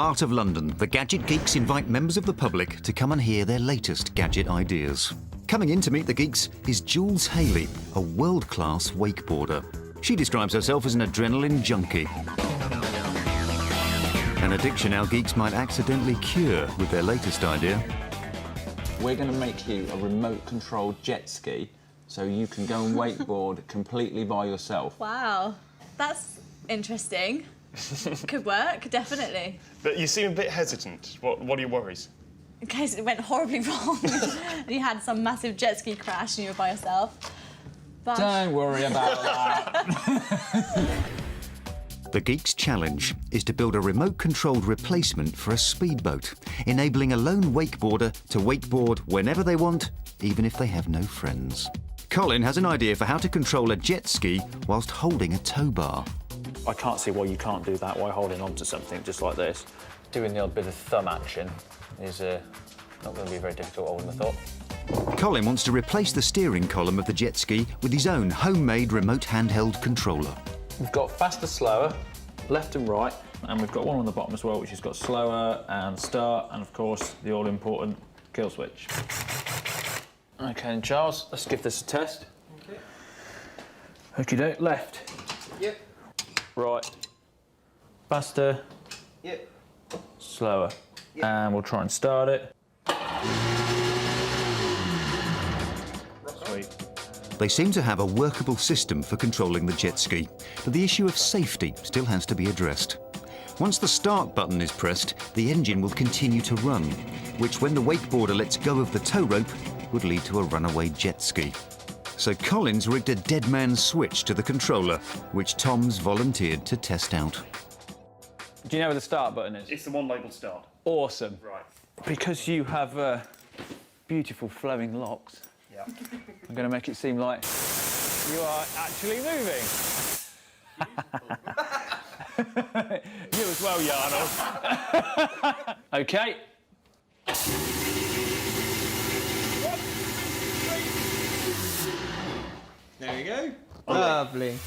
Art of London, the Gadget Geeks invite members of the public to come and hear their latest gadget ideas. Coming in to meet the geeks is Jules Haley, a world-class wakeboarder. She describes herself as an adrenaline junkie. An addiction our geeks might accidentally cure with their latest idea. We're going to make you a remote-controlled jet ski so you can go and wakeboard completely by yourself. Wow, that's interesting. Could work, definitely. But you seem a bit hesitant. What are your worries? In case it went horribly wrong and you had some massive jet ski crash and you were by yourself. But... Don't worry about that. The Geeks' challenge is to build a remote-controlled replacement for a speedboat, enabling a lone wakeboarder to wakeboard whenever they want, even if they have no friends. Colin has an idea for how to control a jet ski whilst holding a tow bar. I can't see why you can't do that while holding on to something just like this. Doing the odd bit of thumb action is not going to be very difficult, I wouldn't have thought. Colin wants to replace the steering column of the jet ski with his own homemade remote handheld controller. We've got faster, slower, left and right, and we've got one on the bottom as well, which has got slower and start, and of course, the all-important kill switch. OK, and Charles, let's give this a test. OK. Okey-doke, left. Yep. Right. Faster. Yep. Slower. Yep. And we'll try and start it. Sweet. They seem to have a workable system for controlling the jet ski, but the issue of safety still has to be addressed. Once the start button is pressed, the engine will continue to run, which, when the wakeboarder lets go of the tow rope, would lead to a runaway jet ski. So Colin's rigged a dead man's switch to the controller, which Tom's volunteered to test out. Do you know where the start button is? It's the one labelled start. Awesome. Right. Because you have beautiful flowing locks, Yeah. I'm going to make it seem like you are actually moving. You as well, Yarnold. OK. There we go. Lovely.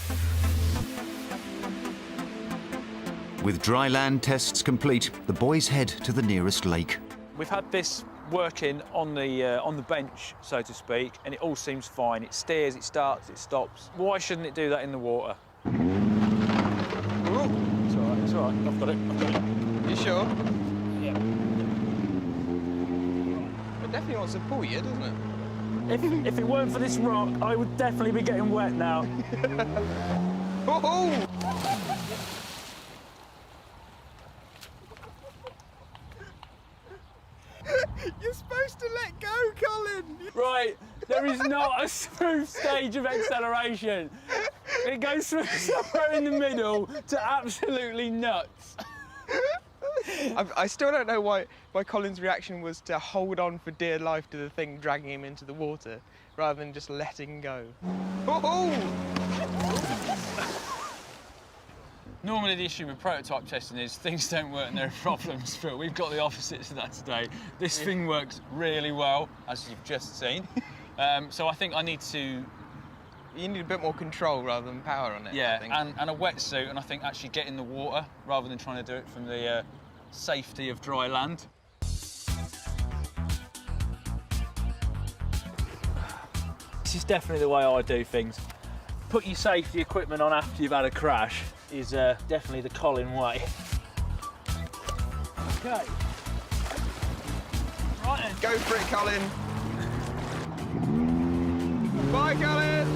With dry land tests complete, the boys head to the nearest lake. We've had this working on the bench, so to speak, and it all seems fine. It steers, it starts, it stops. Why shouldn't it do that in the water? Ooh. It's all right, it's all right. I've got it. You sure? Yeah. It definitely wants to pull you, doesn't it? If it weren't for this rock, I would definitely be getting wet now. Oh! You're supposed to let go, Colin! Right, there is not a smooth stage of acceleration. It goes from somewhere in the middle to absolutely nuts. I still don't know why Colin's reaction was to hold on for dear life to the thing dragging him into the water, rather than just letting go. Oh! Normally the issue with prototype testing is things don't work and there are problems, but we've got the opposite to that today. This thing works really well, as you've just seen. So I think I need to... You need a bit more control rather than power on it, yeah, I think. and a wetsuit, and I think actually get in the water rather than trying to do it from the safety of dry land. This is definitely the way I do things. Put your safety equipment on after you've had a crash is definitely the Colin way. OK. Right then. Go for it, Colin. Bye, Colin.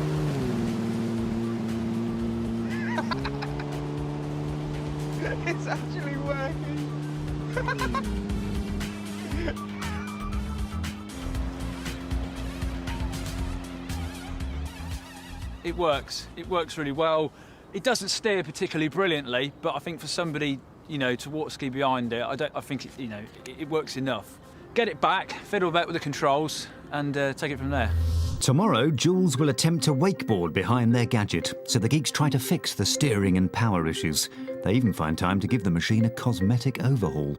It's actually working. It works. It works really well. It doesn't steer particularly brilliantly, but I think for somebody, you know, to water ski behind it, I think it, you know, it works enough. Get it back, fiddle back with the controls, and take it from there. Tomorrow, Jules will attempt to wakeboard behind their gadget, so the geeks try to fix the steering and power issues. They even find time to give the machine a cosmetic overhaul.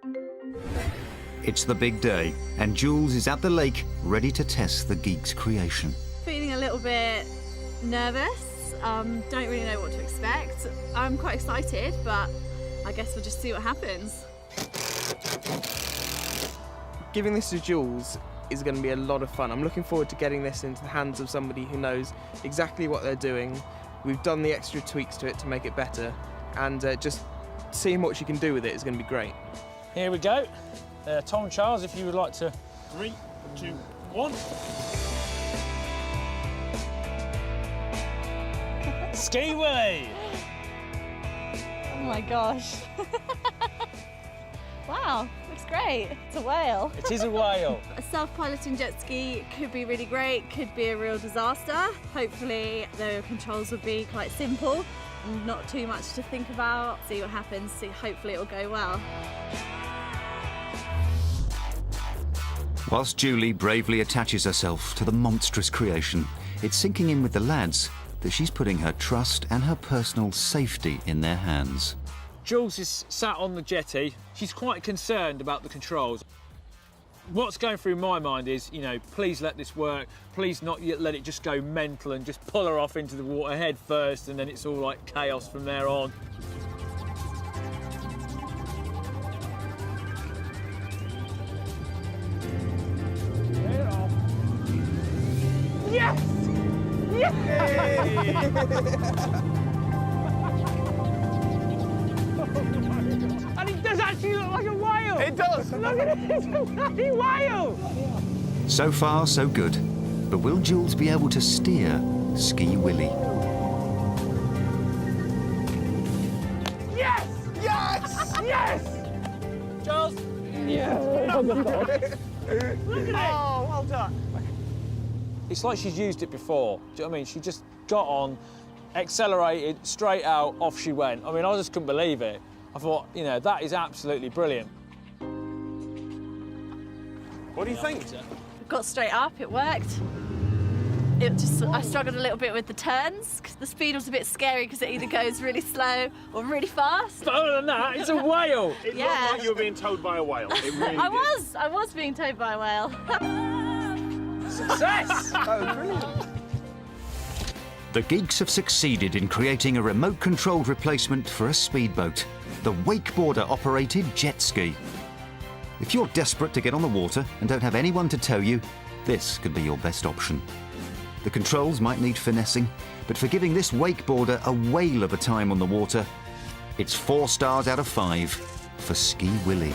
It's the big day, and Jules is at the lake, ready to test the geeks' creation. Feeling a little bit nervous. Don't really know what to expect. I'm quite excited, but I guess we'll just see what happens. Giving this to Jules is going to be a lot of fun. I'm looking forward to getting this into the hands of somebody who knows exactly what they're doing. We've done the extra tweaks to it to make it better, and just seeing what she can do with it is going to be great. Here we go. Tom and Charles, if you would like to... 3, 2, 1. Ski Willy! Oh my gosh. Wow, looks great. It's a whale. It is a whale. A self-piloting jet ski could be really great, could be a real disaster. Hopefully the controls will be quite simple and not too much to think about. See what happens, hopefully it'll go well. Whilst Julie bravely attaches herself to the monstrous creation, it's sinking in with the lads that she's putting her trust and her personal safety in their hands. Jules is sat on the jetty. She's quite concerned about the controls. What's going through my mind is, you know, please let this work. Please not yet let it just go mental and just pull her off into the water head first, and then it's all like chaos from there on. Yes! Yes! And it does actually look like a whale! It does! Look at it, it's a bloody whale! So far, so good. But will Jules be able to steer Ski Willy? Yes! Yes! Yes! Charles? Look at it! Oh, well done. It's like she's used it before. Do you know what I mean? She just got on, accelerated, straight out, off she went. I mean, I just couldn't believe it. I thought, you know, that is absolutely brilliant. What do you think? Got straight up, it worked. I struggled a little bit with the turns. The speed was a bit scary because it either goes really slow or really fast. But other than that, it's a whale. It Yeah. looked like you were being towed by a whale. It really did. I was being towed by a whale. Success! Oh, brilliant. The geeks have succeeded in creating a remote-controlled replacement for a speedboat, the wakeboarder-operated jet ski. If you're desperate to get on the water and don't have anyone to tow you, this could be your best option. The controls might need finessing, but for giving this wakeboarder a whale of a time on the water, it's 4 stars out of 5 for Ski Willy.